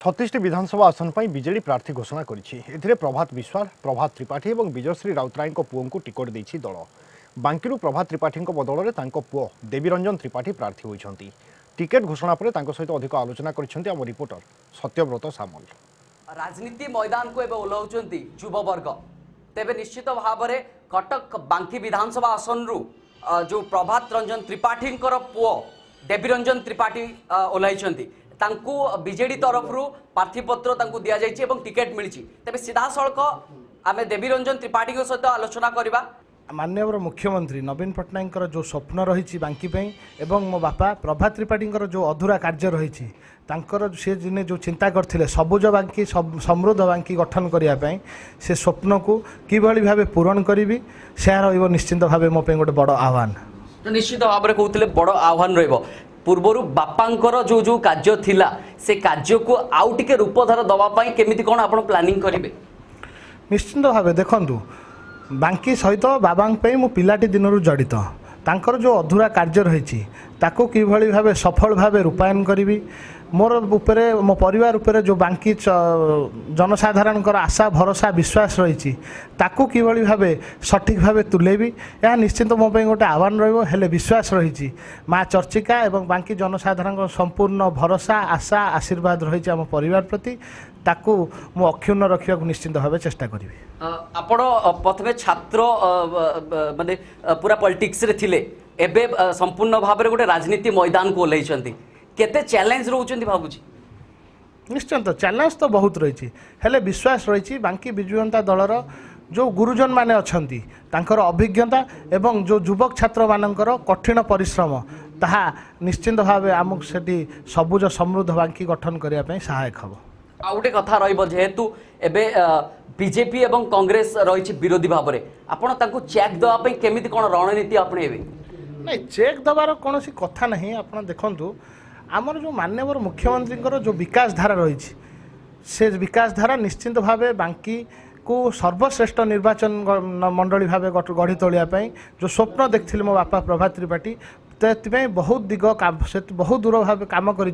36टी विधानसभा आसन पर बीजेडी प्रार्थी घोषणा करिछि। प्रभात विश्वास, प्रभात त्रिपाठी और विजयश्री राउतराय पुओं को टिकट देछि दल। बांकीरू प्रभात त्रिपाठी बदल में पुओ देवीरंजन त्रिपाठी प्रार्थी होइछंती। टिकेट घोषणा पर सहित अधिक आलोचना करिसेंती आम रिपोर्टर सत्यव्रत सामल। राजनीति मैदान को एवं ओह्लाउछंती युववर्ग। तेबे निश्चित भाव में कटक बांकी विधानसभा आसन रु जो प्रभात रंजन त्रिपाठी पुओ देवीरंजन त्रिपाठी ओह्लाइछंती। तांकू बीजेडी तरफ प्रार्थीपत्र दि जाइए और टिकेट मिली। तेज सीधा सड़क आम देवीरंजन त्रिपाठी सहित आलोचना करवा। माननीय मुख्यमंत्री नवीन पट्टनायक जो स्वप्न रही बांकी एवं मो बापा प्रभात त्रिपाठी जो अधूरा कार्य रही सी जिने जो चिंता करते सबुज बांकी समृद्ध बांकी गठन करने से स्वप्न को किभली भाव पूरण करी से निश्चिंत भाव मो गोटे बड़ आह्वान। निश्चित भाव में कहते बड़ आह्वान रही पूर्वर बापांकर जो जो कार्य थिला से कार्य को आउ टिके रूपधार दवापाई केमिति कोन आपण प्लानिंग करिवे? निश्चित भाव देखंतु बांकी सहित बाबा मो पिलाटी दिन जड़ित तांकर जो अधूरा कार्य रही ताको किभली भाव सफल भाव रूपायन करी मोर उपरे मो परिवार उपरे जो बांकी जनसाधारण आशा भरोसा विश्वास रही ताकू किभली भाव सठिक भाव तुलेबी यह निश्चित मो गोटे आह्वान रही विश्वास रही माँ चर्चिका एवं बांकी जनसाधारण संपूर्ण भरोसा आशा आशीर्वाद रही आम परिवार प्रति ताकू मु अक्षुण्ण रखा निश्चित भाव चेष्टा करी। आपण प्रथमे छात्र माने पूरा पॉलिटिक्स रे थिले एबे संपूर्ण भाव में गोटे राजनीति मैदान को ओह्लाइछंती केते चैलेंज रोचंती भाबुची? निश्चित चैलेंज तो बहुत रही हेले विश्वास रही बांकी विजु जनता दलर जो गुरुजन माने अछंती तांकर अभिज्ञता एवं जो युवक छात्र मानकर कठिन परिश्रम ताहा निश्चित भाव आमक सेठी सबुज समृद्ध बांकी गठन करने पे सहायक हम। आ गोटे कथा रहिबो जेहेतु एबे बीजेपी एवं कांग्रेस रही विरोधी भाव में आपण तांको चेक दवा पे केमिति कोन रणनीति अपनेबे? नहीं चेक दबार कौन कथा नहीं। आप देखु आमर जो माननीय मुख्यमंत्री जो विकास धारा रही से विकास धारा निश्चित भाव बांकी को सर्वश्रेष्ठ निर्वाचन मंडली भाव गढ़ी तोलियापाई जो स्वप्न देखते मो बापा प्रभात त्रिपाठी तो बहुत दिग से बहुत दूर भाव कम कर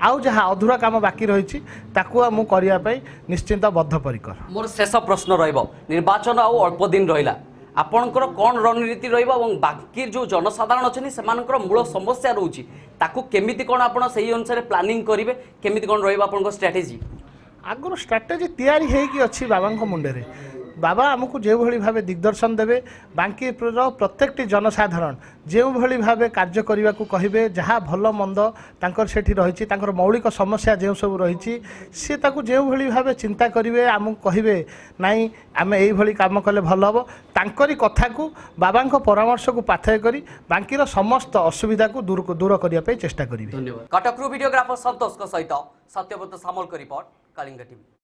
अधूरा काम बाकी रही ताकू करने निश्चिंत बद्धपरिकर। मोर शेष प्रश्न निर्वाचन आउ अल्प दिन रहा आपणकर कौन रणनीति बाकी जो जनसाधारण अच्छे से मूल समस्या रोची ताकू केमिति कौन आप अनुसार प्लानिंग करेंगे केमिति कौन रहा स्ट्राटेजी? आगुरी स्ट्राटेजी तैयारी होगी अच्छी बाबा मुंडे बाबा आमको जो भली भाव दिग्दर्शन देवे बांकी प्रत्येक जनसाधारण जो भली भाव कार्य करने को कहे जहाँ भल मंद तांकर सेठी रही मौलिक समस्या जो सब रही सी जो भली भाव चिंता करेंगे आमको कहे नाई आम यही काम कले भल हम तांकरी कथा को बाबा परामर्श को पाथय करी बांकीर समस्त असुविधा को दूर करने चेष्टा करेंगे। धन्यवाद। कटक वीडियोग्राफर संतोष सहित सत्यव्रत सामल रिपोर्ट कलिंग टीवी।